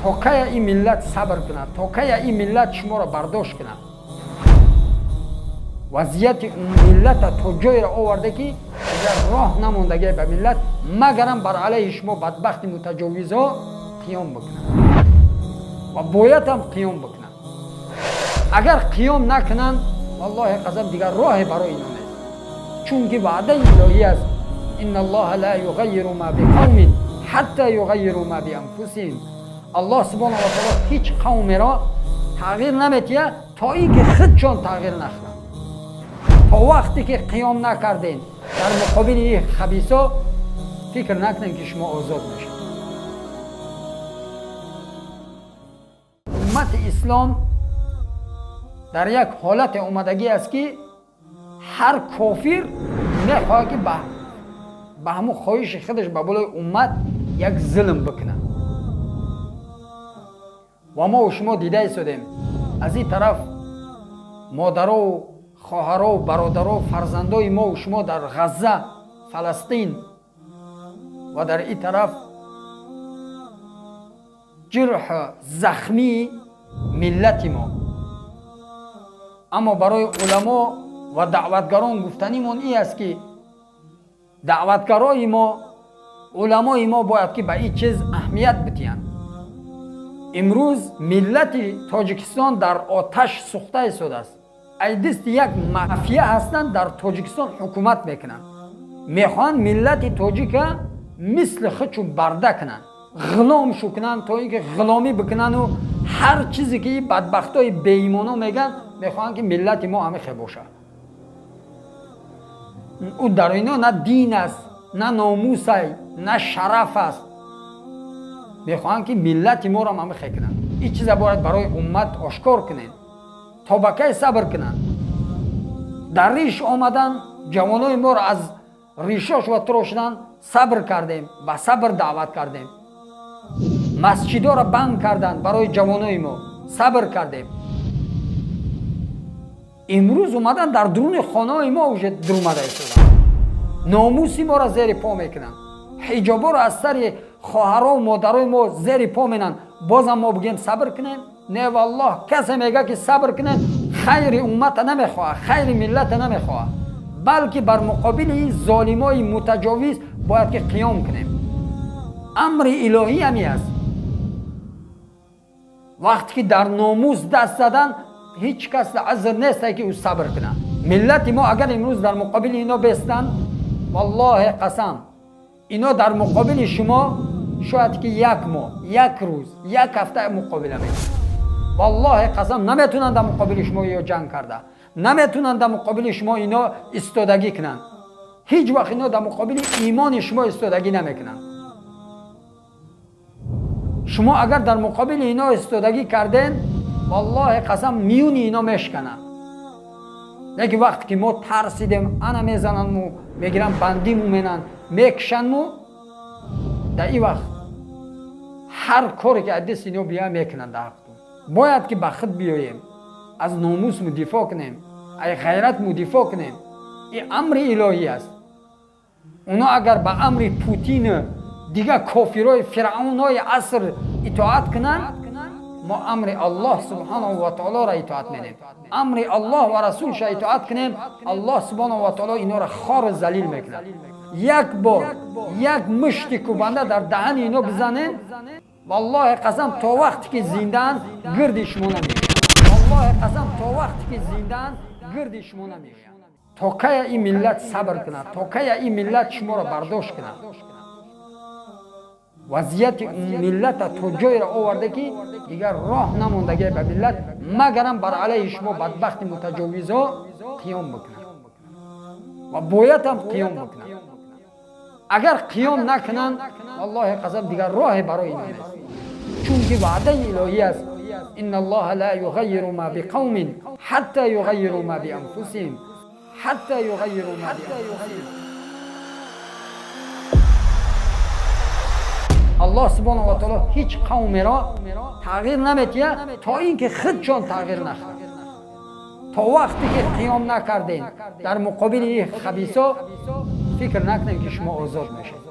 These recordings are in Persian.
تا کی این ملت صبر کند، تا کی این ملت شما را برداشت کند. وضعیت اون ملت تا جای را آورده که دیگر راه نماندگی به ملت مگرم بر علیه شما بدبخت متجاوزها قیام بکنند و باید هم قیام بکنند. اگر قیام نکنند والله قسم دیگر راه برای اینا نیست، چون که وعده الهی است ان الله لا یغیر ما بقوم حتی یغیروا ما بانفسهم. الله سبحانه و تعالی هیچ قومی را تغییر نمی‌دهد تا اینکه خودشان تغییر نکنند. تا وقتی که قیام نکردین در مقابل این خبیثا فکر نکنین که شما آزاد میشید. امت اسلام در یک حالت اومدگی است که هر کافر میخواهد که به همون خواهش خودش به بالای امت یک ظلم بکنه. و ما و شما دیده شدیم از این طرف مادرها و خواهرها و برادرها و فرزندای ما و شما در غزه، فلسطین و در این طرف جرح زخمی ملت ما. اما برای علما و دعوتگران گفتنیمون این است که دعوتگرای ما، علمای ما باید که به این چیز اهمیت بدهند. امروز ملت تاجیکستان در آتش سوخته شده است. ایدست یک مافیا هستند در تاجیکستان حکومت میکنند. میخوان ملت تاجیک مثل خودشو برده کنند، غلامشو کنند تا اینکه غلامی بکنند و هر چیزی که بدبختای بی ایمانا میگن میخوان که ملت ما همه خیلی باشه. او در اینا نه دین است، نه ناموس است، نه شرف است. میخوان که ملت ما را همه خیلی کنند. این چیزا باید برای امت آشکار کنند تا با کی صبر کنند. در ریش آمدن جوانای ما را از ریشاش و تراشدن صبر کردیم، با صبر دعوت کردیم. مسجدها را بند کردن برای جوانای ما، صبر کردیم. امروز اومدن در درون خانه ما وجود درآمده شدن، ناموس ما را زیر پا میکنن، حجابا را از سر خواهرها و مادرای ما زیر پا میکنن. بازم ما بگیم صبر کنیم؟ نه والله، کسی میگه که صبر کنیم خیر امت نمیخواه، خیر ملت نمیخواه، بلکه بر مقابل این ظالمای متجاوز باید که قیام کنیم. امر الهی همی است. وقتی که در ناموس دست زدن هیچ کس عذر نیست که او صبر کنه. ملت ما اگر امروز در مقابل اینا بستن، والله قسم اینا در مقابل شما شاید که یک ماه، یک روز، یک هفته مقابله میکنن. والله قسم نمیتونن در مقابل شما یا جنگ کرده، نمیتونن در مقابل شما اینا استادگی کنن. هیچ وقت اینا در مقابل ایمان شما استادگی نمیکنن. شما اگر در مقابل اینا استادگی کردین، والله قسم میون اینا میشکنن. لیکن وقتی که ما ترسیدیم انا میزنن مو، میگیرن بندی مو مینن، میکشن مو، در این وقت هر کاری که دست اینا بیا میکنن در حقتون. باید که به خود بیاییم، از ناموس مو دفاع کنیم، از غیرت مو دفاع کنیم. این امر الهی است. اونا اگر به امر پوتین دیگه کافرای فرعونای عصر اطاعت کنن، ما امر الله سبحانه و تعالی را اطاعت میدیم. امر الله و رسولش اطاعت کنیم، الله سبحانه و تعالی اینا را خار ذلیل میکنه. یک بار یک مشت کوبنده در دهن اینا بزنه، والله قسم تا وقتی که زندان گرد شما نمیگن. والله قسم تا وقتی که زندان گرد شما نمیگن. تا کی این ملت صبر کنه، تا کی این ملت شما را برداشت کنه. وضعیت ملت تا جای را آورده که دیگر راه نماندگی به ملت مگرم بر علیه شما بدبخت متجاوزها قیام بکنن و باید هم قیام بکنن. اگر قیام نکنن والله قسم دیگر راه برای اینا نیست، چون که وعده الهی است ان الله لا یغیر ما بقوم حتی یغیروا ما بانفسهم، حتی یغیروا ما بانفسهم. الله سبحانه و تعالی هیچ قومی را تغییر نمیده تا اینکه خودشان تغییر نکنند. تا وقتی که قیام نکردین در مقابل این خبیثا فکر نکنین که شما آزاد میشید.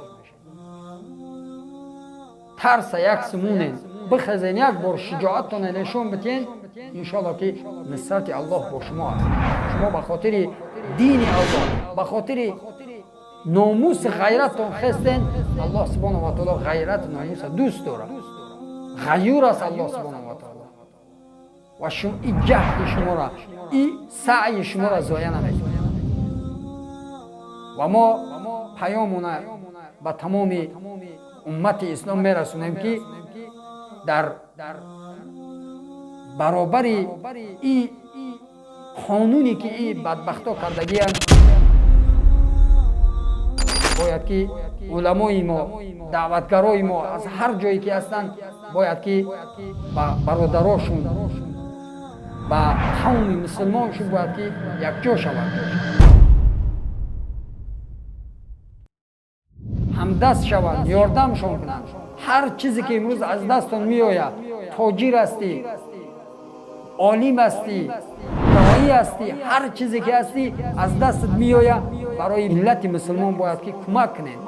ترس یک سمونین، بخزین یک بار شجاعتتون نشون بدین انشالله که نصرت الله با شما است. شما به خاطر دین الله، به خاطر ناموس غیرتتون خستین، الله سبحانه و تعالی غیرت ناموس دوست داره. غیور است الله سبحانه و تعالی و شما این جهد شما را، این سعی شما را ضایع نمیکنه. و ما پیامونه به تمام امت اسلام میرسونیم که در برابر این قانونی که این بدبختا کردگی باید که علمای ما، دعوتگرای ما از هر جایی که هستند باید که برادراشون با قوم مسلمانشون باید که یکجا شود، همدست شوند، یاردمشون کنند. هر چیزی که امروز از دستتون میآید، تاجر هستی، عالم هستی، داعی هستی، هر چیزی که هستی از دستت میآید، برای ملت مسلمان باید که کمک کنید.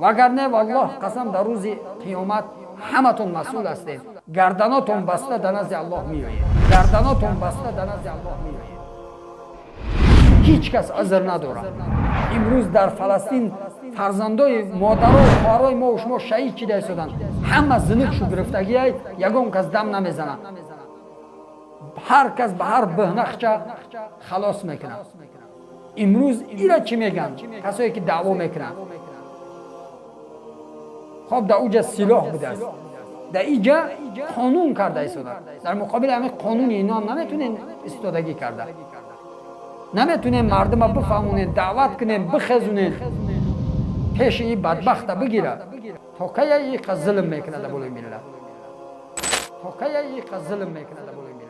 وگرنه والله قسم در روز قیامت همتون مسئول هستید. گردناتون بسته در نزد الله میآیید، گردناتون بسته در نزد الله میآیید. هیچ کس عذر نداره. امروز در فلسطین فرزندای مادر و خواهرای ما و شما شهید شده شدند. همه زنکشو گرفتگی های یگان کس دم نمیزنه. هر کس به هر بهنخچه خلاص میکنه. امروز اینا چی میگن؟ کسایی که دعوا میکنن. خب در اوجا سلاح بوده است، در اینجا قانون کرده است. در مقابل همه قانون اینا هم نمیتونین استفاده کرده. نمیتونین مردم بفهمونین، دعوت کنین، بخزونین، پیش این بدبخت بگیره. تا که یک ظلم میکنه در بالای ملت، تا که یک ظلم میکنه در بالای ملت.